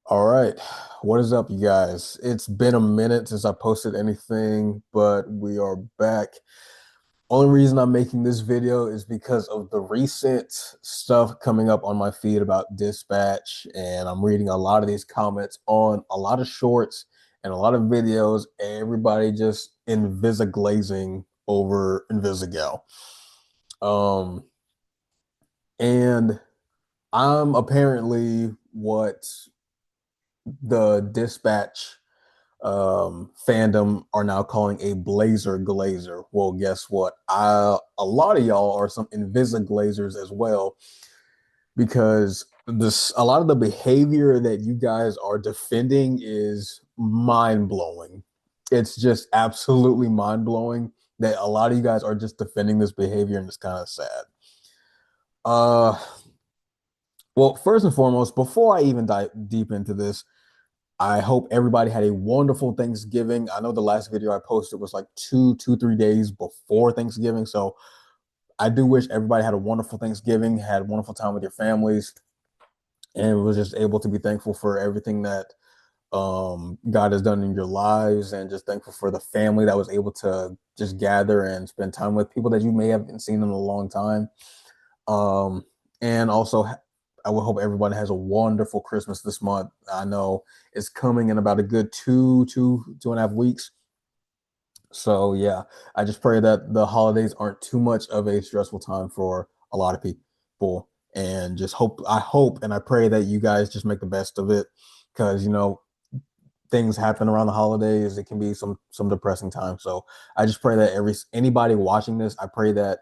All right. What is up, you guys? It's been a minute since I posted anything, but we are back. Only reason I'm making this video is because of the recent stuff coming up on my feed about Dispatch, and I'm reading a lot of these comments on a lot of shorts and a lot of videos. Everybody just invisiglazing over Invisigal. Um, and I'm apparently what the Dispatch fandom are now calling a blazer glazer. Well, guess what? A lot of y'all are some Invisiglazers as well, because this a lot of the behavior that you guys are defending is mind blowing. It's just absolutely mind blowing that a lot of you guys are just defending this behavior, and it's kind of sad. Uh, well, first and foremost, before I even dive deep into this, I hope everybody had a wonderful Thanksgiving. I know the last video I posted was like 3 days before Thanksgiving. So I do wish everybody had a wonderful Thanksgiving, had a wonderful time with your families, and was just able to be thankful for everything that God has done in your lives, and just thankful for the family that was able to just gather and spend time with people that you may haven't seen in a long time. Um, and also, I would hope everybody has a wonderful Christmas this month. I know it's coming in about a good 2.5 weeks. So yeah, I just pray that the holidays aren't too much of a stressful time for a lot of people, and just hope and I pray that you guys just make the best of it, because things happen around the holidays. It can be some depressing time. So I just pray that anybody watching this, I pray that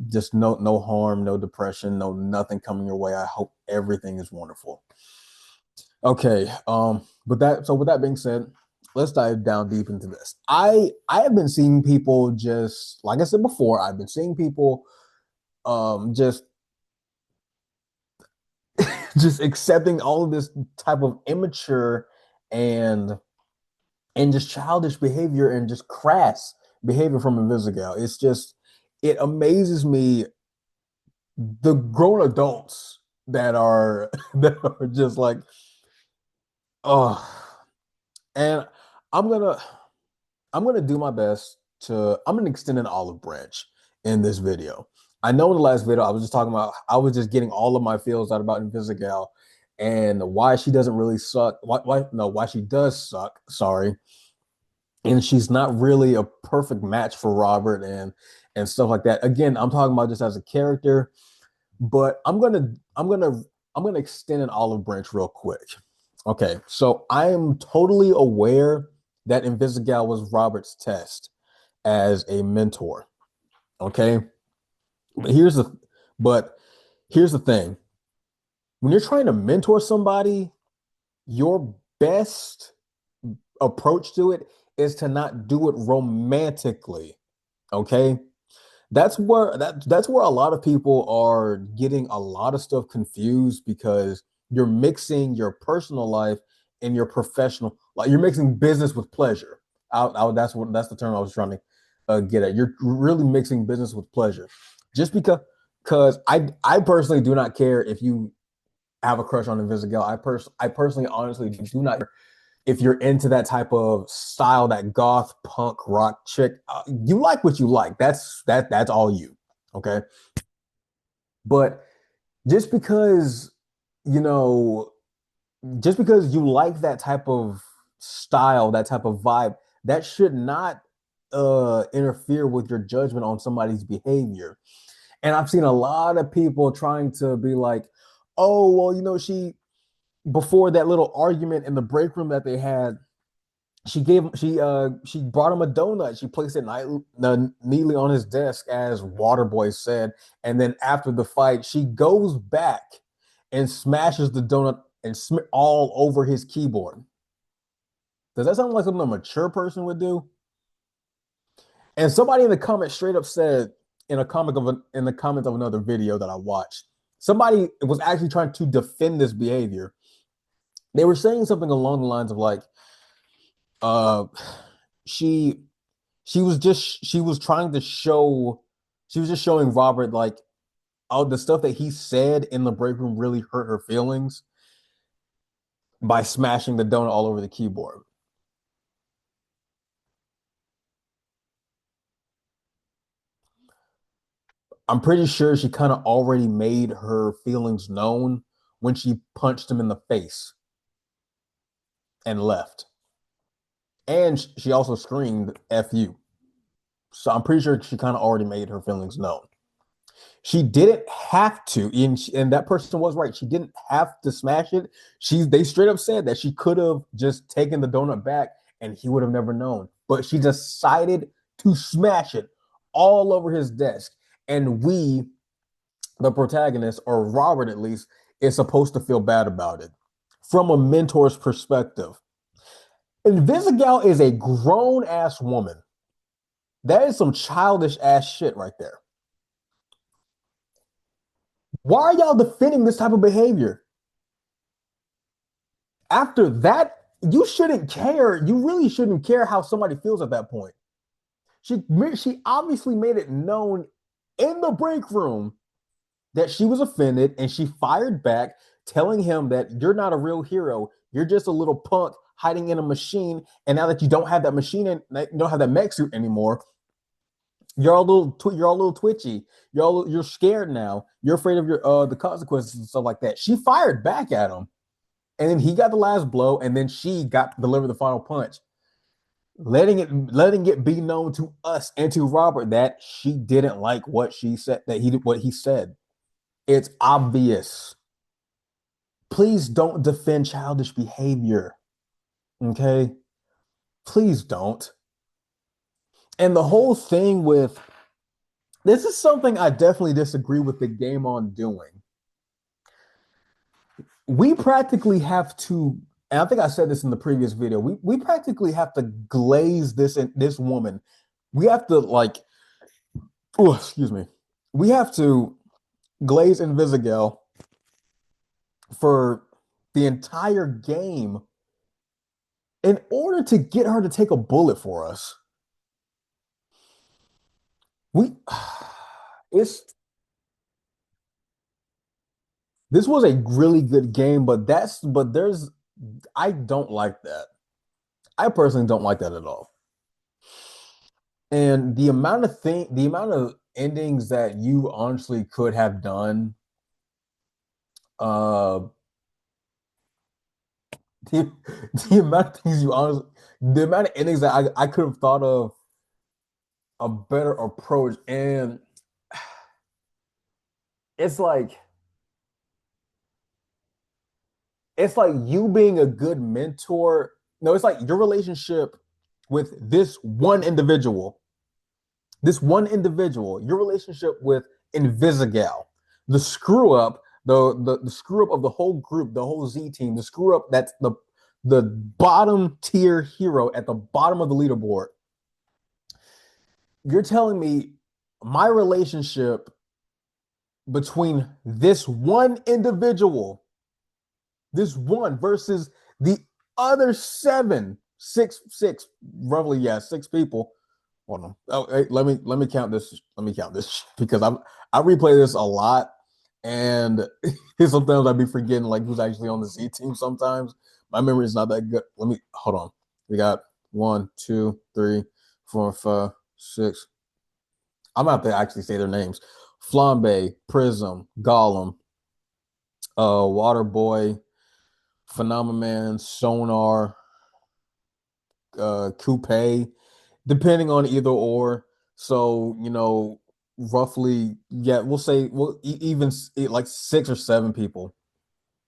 just no harm, no depression, no nothing coming your way. I hope everything is wonderful. Okay. With that being said, let's dive down deep into this. I have been seeing people, just like I said before, I've been seeing people just just accepting all of this type of immature and just childish behavior and just crass behavior from Invisigal. It amazes me, the grown adults that are that are just like, oh, and I'm gonna I'm gonna do my best to I'm gonna extend an olive branch in this video. I know in the last video I was just getting all of my feels out about Invisigal and why she doesn't really suck. Why she does suck, sorry, and she's not really a perfect match for Robert and stuff like that. Again, I'm talking about just as a character, but I'm gonna extend an olive branch real quick. Okay, so I am totally aware that Invisigal was Robert's test as a mentor. Okay, but but here's the thing: when you're trying to mentor somebody, your best approach to it is to not do it romantically. Okay, that's where a lot of people are getting a lot of stuff confused, because you're mixing your personal life and your professional, like you're mixing business with pleasure. That's the term I was trying to get at. You're really mixing business with pleasure, just because I personally do not care if you have a crush on Invisigal. I personally honestly do not care if you're into that type of style, that goth punk rock chick. You like what you like. That's all you. Okay. But just because, you know, just because you like that type of style, that type of vibe, that should not interfere with your judgment on somebody's behavior. And I've seen a lot of people trying to be like, oh, well, before that little argument in the break room that they had, she brought him a donut. She placed it neatly on his desk, as Waterboy said. And then after the fight, she goes back and smashes the donut and all over his keyboard. Does that sound like something a mature person would do? And somebody in the comments straight up said, in the comments of another video that I watched, somebody was actually trying to defend this behavior. They were saying something along the lines of like, uh, she she was trying to show she was just showing Robert, like, oh, the stuff that he said in the break room really hurt her feelings. by smashing the donut all over the keyboard. I'm pretty sure she kind of already made her feelings known when she punched him in the face and left. And she also screamed "F you." So I'm pretty sure she kind of already made her feelings known. She didn't have to, and that person was right. She didn't have to smash it. They straight up said that she could have just taken the donut back and he would have never known. But she decided to smash it all over his desk. And we, the protagonist, or Robert at least, is supposed to feel bad about it from a mentor's perspective. Invisigal is a grown ass woman. That is some childish ass shit right there. Why are y'all defending this type of behavior? After that, you shouldn't care. You really shouldn't care how somebody feels at that point. She obviously made it known in the break room that she was offended and she fired back, telling him that you're not a real hero. You're just a little punk hiding in a machine. And now that you don't have that machine and you don't have that mech suit anymore, you're a little twitchy. You're scared now. You're afraid of your the consequences and stuff like that. She fired back at him, and then he got the last blow, and then she got delivered the final punch, letting it be known to us and to Robert that she didn't like what she said, that he what he said. It's obvious. Please don't defend childish behavior. Okay? Please don't. And the whole thing with this is something I definitely disagree with the game on doing. We practically have to, and I think I said this in the previous video, we practically have to glaze this woman. We have to like, oh, excuse me. We have to glaze Invisigal for the entire game in order to get her to take a bullet for us. We it's this was a really good game, but there's I don't like that. I personally don't like that at all. And the amount of endings that you honestly could have done, uh, the, the amount of things you honestly, the amount of endings that I could have thought of a better approach, and it's like it's like you being a good mentor. No, it's like your relationship with your relationship with Invisigal, the screw up, the screw up of the whole group, the whole Z team, the screw up that's the bottom tier hero at the bottom of the leaderboard. You're telling me my relationship between this one individual, this one versus the other six, roughly, yeah, six people. Hold on. Oh, hey, let me count this. Let me count this because I replay this a lot, and sometimes I'd be forgetting like who's actually on the Z team. Sometimes my memory is not that good. Let me hold on. We got one, two, three, four, five, six. I'm gonna have to actually say their names: Flambe, Prism, Gollum, Waterboy, Phenomenon, Sonar, Coupe, depending on either or. So, roughly, yeah, we'll say, well, even like 6 or 7 people.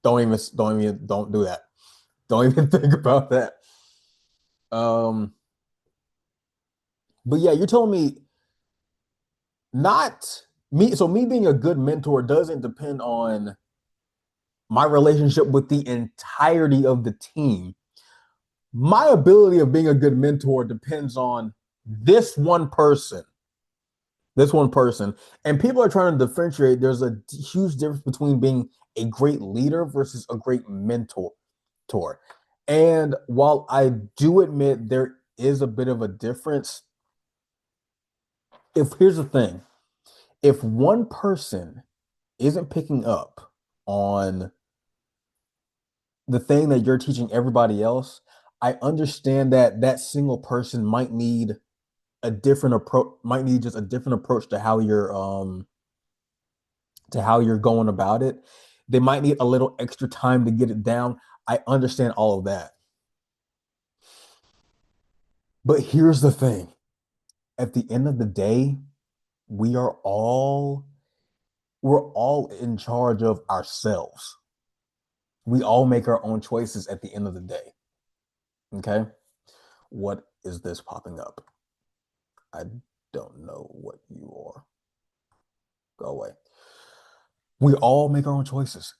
Don't do that. Don't even think about that. Um, but yeah, you're telling me not me. So me being a good mentor doesn't depend on my relationship with the entirety of the team. My ability of being a good mentor depends on this one person. This one person. And people are trying to differentiate. There's a huge difference between being a great leader versus a great mentor. And while I do admit there is a bit of a difference, if here's the thing, if one person isn't picking up on the thing that you're teaching everybody else, I understand that that single person might need a different approach, might need just a different approach to how you're going about it. They might need a little extra time to get it down. I understand all of that. But here's the thing. At the end of the day, we are all we're all in charge of ourselves. We all make our own choices at the end of the day. Okay? What is this popping up? I don't know what you are. Go away. We all make our own choices.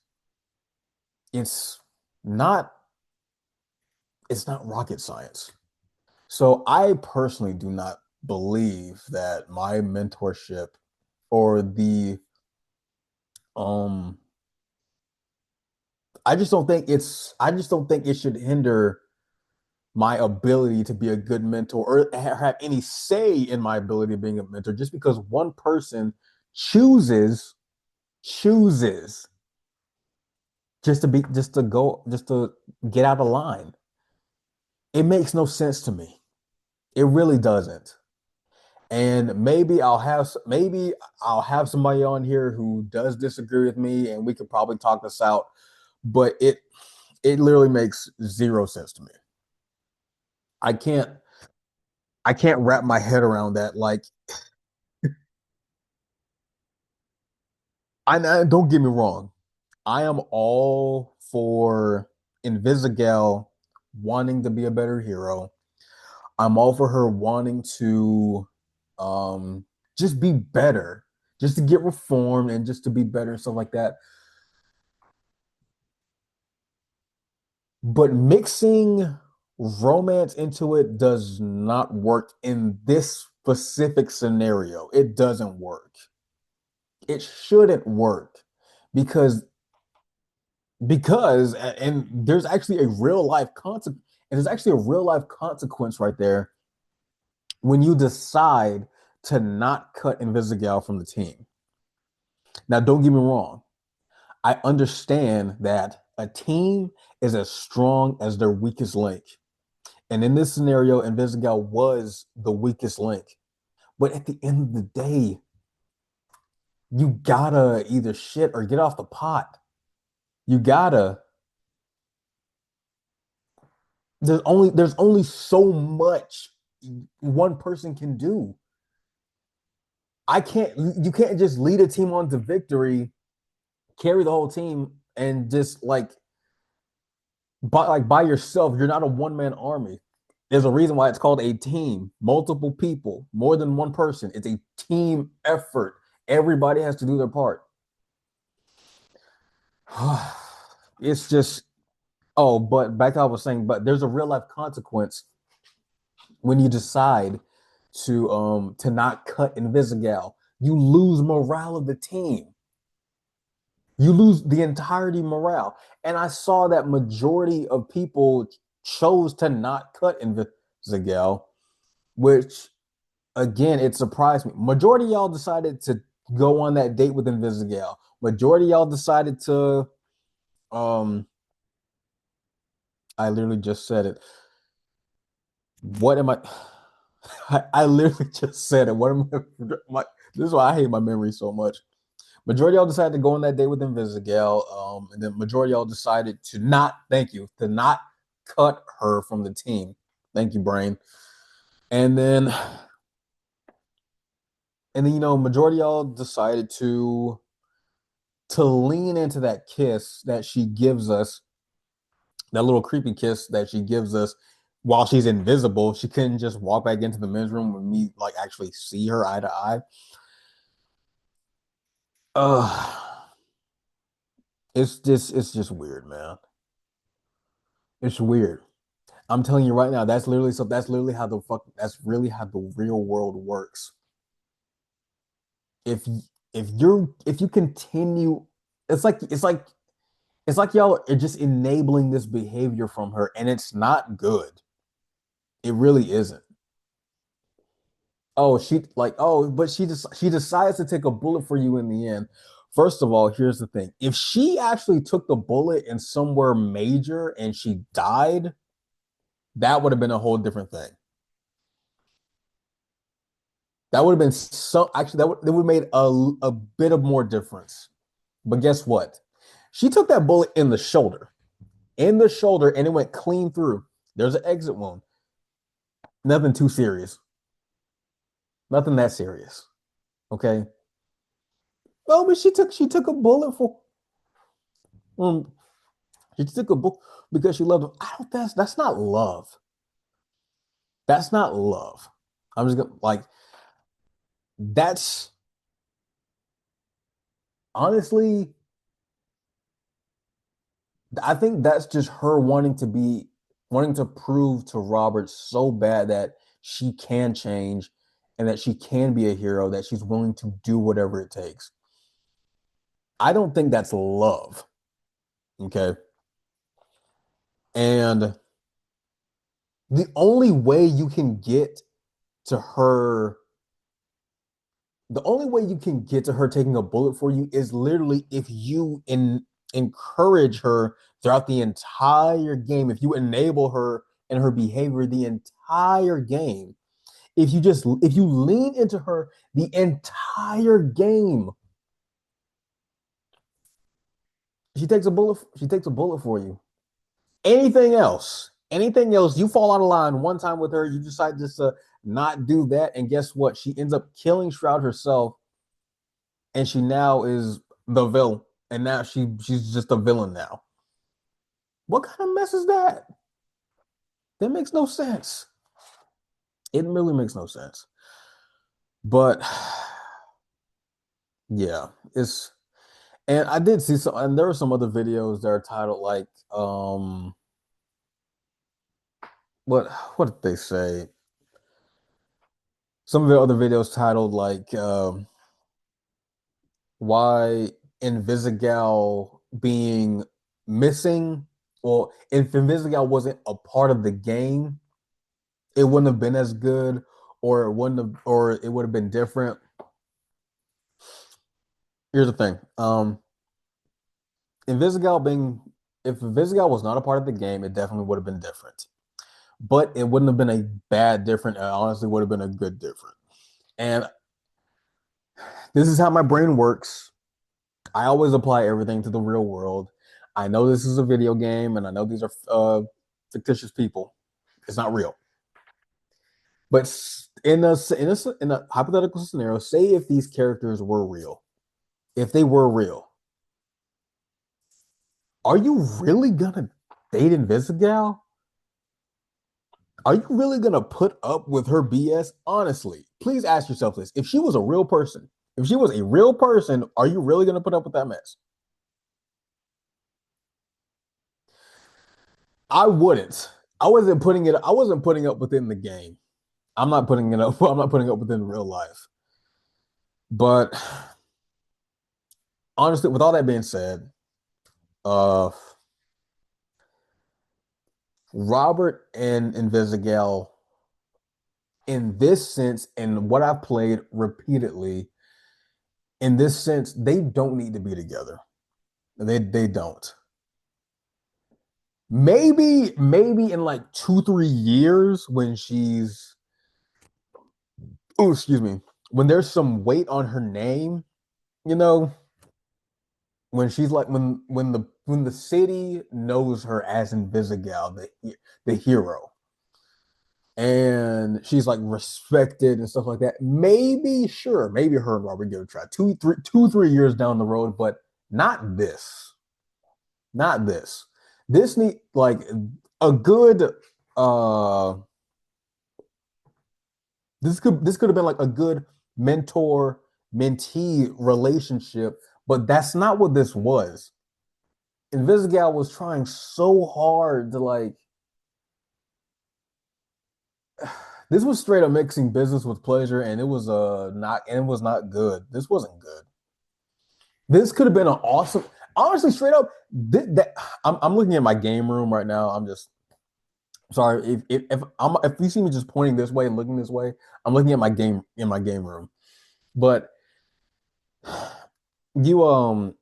It's not it's not rocket science. So I personally do not believe that my mentorship or the um I just don't think it should hinder my ability to be a good mentor or have any say in my ability of being a mentor just because one person chooses chooses just to get out of line. It makes no sense to me. It really doesn't. And maybe I'll have somebody on here who does disagree with me and we could probably talk this out, but it literally makes zero sense to me. I can't I can't wrap my head around that. Like I don't get me wrong. I am all for Invisigal wanting to be a better hero. I'm all for her wanting to um just be better, just to get reformed and just to be better and stuff like that. But mixing romance into it does not work in this specific scenario. It doesn't work. It shouldn't work because and there's actually a real life consequence and there's actually a real life consequence right there when you decide to not cut Invisigal from the team. Now, don't get me wrong. I understand that a team is as strong as their weakest link. And in this scenario, Invisigal was the weakest link. But at the end of the day, you gotta either shit or get off the pot. You gotta. There's only so much one person can do. I can't you can't just lead a team on to victory, carry the whole team, and just by yourself. You're not a one-man army. There's a reason why it's called a team. Multiple people, more than one person. It's a team effort. Everybody has to do their part. It's just but back to what I was saying, but there's a real life consequence when you decide to not cut Invisigal. You lose morale of the team. You lose the entirety morale. And I saw that majority of people chose to not cut Invisigal, which again, it surprised me. Majority of y'all decided to go on that date with Invisigal. Majority of y'all decided to I literally just said it. What am I? I literally just said it. What am I? This is why I hate my memory so much. Majority of y'all decided to go on that date with Invisigal, and then majority of y'all decided to not. Thank you to not cut her from the team. Thank you, brain. And then, majority of y'all decided to lean into that kiss that she gives us, that little creepy kiss that she gives us while she's invisible. She couldn't just walk back into the men's room with me, like actually see her eye to eye. Uh it's just weird, man. It's weird. I'm telling you right now, that's literally how that's really how the real world works. If if you continue, it's like it's like y'all are just enabling this behavior from her, and it's not good. It really isn't. But she decides to take a bullet for you in the end. First of all, here's the thing. If she actually took the bullet in somewhere major and she died, that would have been a whole different thing. That would have been so actually that would have made a bit of more difference. But guess what? She took that bullet in the shoulder, and it went clean through. There's an exit wound. Nothing too serious. Nothing that serious. Okay. Oh, but she took a bullet for um, she took a bullet because she loved him. I don't that's not love. That's not love. I'm just gonna like that's honestly, I think that's just her wanting to prove to Robert so bad that she can change and that she can be a hero, that she's willing to do whatever it takes. I don't think that's love. Okay. And the only way you can get to her, the only way you can get to her taking a bullet for you is literally if you encourage her throughout the entire game, if you enable her and her behavior the entire game, if you lean into her the entire game, she takes a bullet for you. Anything else, you fall out of line one time with her, you decide just to not do that, and guess what? She ends up killing Shroud herself, and she now is the villain, and now she's just a villain now. What kind of mess is that? That makes no sense. It really makes no sense. But yeah, it's and I did see some, and there were some other videos that are titled like what did they say? Some of the other videos titled like why Invisigal being missing. Well, if Invisigal wasn't a part of the game, it wouldn't have been as good, or it wouldn't have, or it would have been different. Here's the thing. Invisigal being if Invisigal was not a part of the game, it definitely would have been different. But it wouldn't have been a bad different. It honestly would have been a good different. And this is how my brain works. I always apply everything to the real world. I know this is a video game, and I know these are fictitious people. It's not real. But in a hypothetical scenario, say if these characters were real, if they were real, are you really gonna date Invisigal? Are you really gonna put up with her BS? Honestly, please ask yourself this: if she was a real person, if she was a real person, are you really gonna put up with that mess? I wouldn't. I wasn't putting up within the game. I'm not putting it up. I'm not putting up within real life. But honestly, with all that being said, uh, Robert and Invisigal, in this sense, and what I've played repeatedly, in this sense, they don't need to be together. They don't. Maybe in like 2 3 years when she's oh excuse me when there's some weight on her name, you know, when she's like when the city knows her as Invisigal, the hero, and she's like respected and stuff like that. Maybe sure, maybe her and Robert give it a try 2 3 years down the road, but not this, not this. This need like a good uh this could have been like a good mentor mentee relationship, but that's not what this was. Invisigal was trying so hard to like this was straight up mixing business with pleasure, and it was not good. This wasn't good. This could have been an awesome, honestly, straight up. I'm looking at my game room right now. I'm just sorry if you see me just pointing this way and looking this way. I'm looking at my game in my game room. But you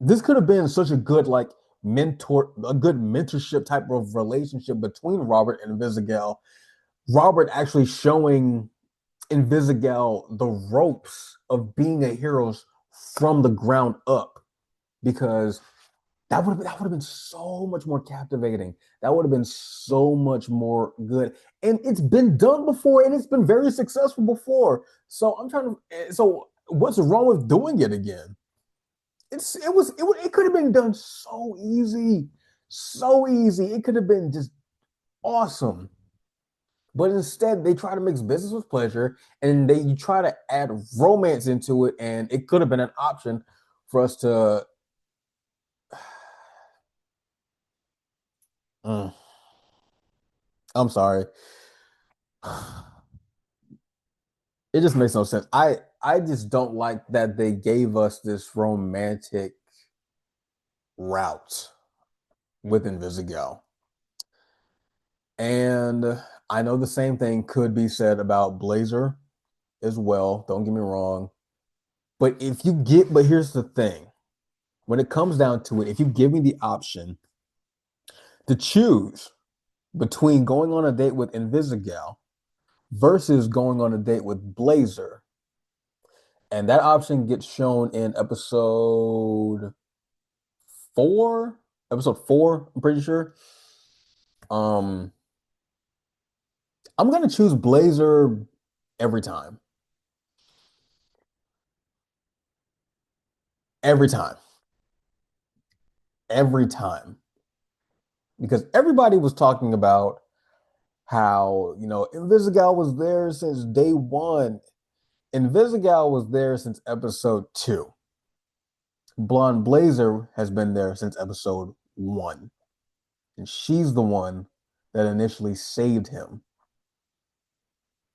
this could have been such a good like a good mentorship type of relationship between Robert and Invisigal. Robert actually showing Invisigal the ropes of being a hero from the ground up, because that would have been so much more captivating. That would have been so much more good. And it's been done before and it's been very successful before. So I'm trying to so what's wrong with doing it again? It could have been done so easy. So easy. It could have been just awesome. But instead, they try to mix business with pleasure, and they you try to add romance into it, and it could have been an option for us to. Mm, I'm sorry. It just makes no sense. I just don't like that they gave us this romantic route with Invisigal. And I know the same thing could be said about Blazer as well. Don't get me wrong. But here's the thing. When it comes down to it, if you give me the option to choose between going on a date with Invisigal versus going on a date with Blazer, and that option gets shown in four, episode four, I'm pretty sure. Um, I'm gonna choose Blazer every time. Every time. Every time. Because everybody was talking about how, Invisigal was there since day one. Invisigal was there since episode two. Blonde Blazer has been there since episode one. And she's the one that initially saved him.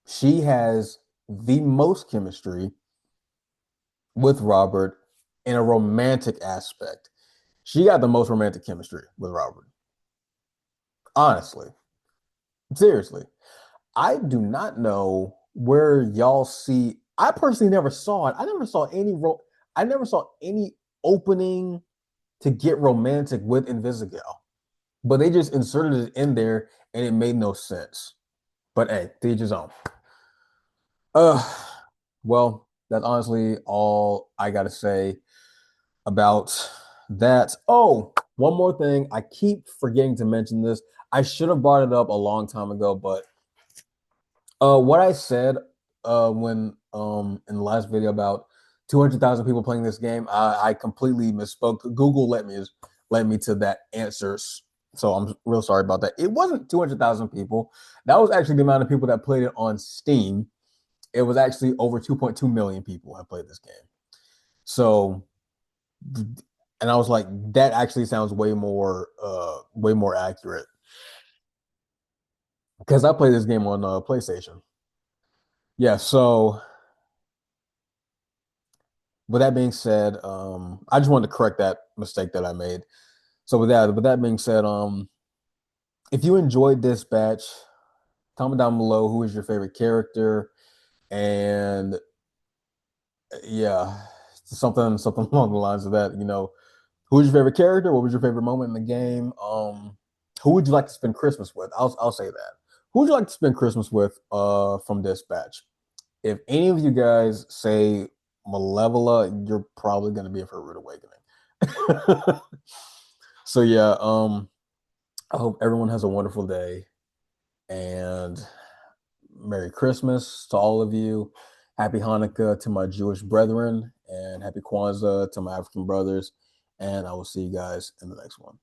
She has the most chemistry with Robert in a romantic aspect. She got the most romantic chemistry with Robert. Honestly, seriously. I do not know where y'all see. I personally never saw it. I never saw any opening to get romantic with Invisigal. But they just inserted it in there and it made no sense. But hey, to each his own. Uh well, that's honestly all I gotta say about that. Oh, one more thing. I keep forgetting to mention this. I should have brought it up a long time ago, but what I said when in the last video about 200,000 people playing this game, I completely misspoke. Google let me to that answer, so I'm real sorry about that. It wasn't 200,000 people. That was actually the amount of people that played it on Steam. It was actually over 2.2 million people have played this game. So, and I was like, that actually sounds way more accurate because I played this game on PlayStation. Yeah, so with that being said, I just wanted to correct that mistake that I made. So with that being said, if you enjoyed Dispatch, comment down below who is your favorite character, and yeah, something along the lines of that. Who was your favorite character? What was your favorite moment in the game? Who would you like to spend Christmas with? I'll say that. Who would you like to spend Christmas with? From Dispatch. If any of you guys say Malevola, you're probably going to be in for a rude awakening. So yeah, I hope everyone has a wonderful day and Merry Christmas to all of you. Happy Hanukkah to my Jewish brethren and happy Kwanzaa to my African brothers. And I will see you guys in the next one.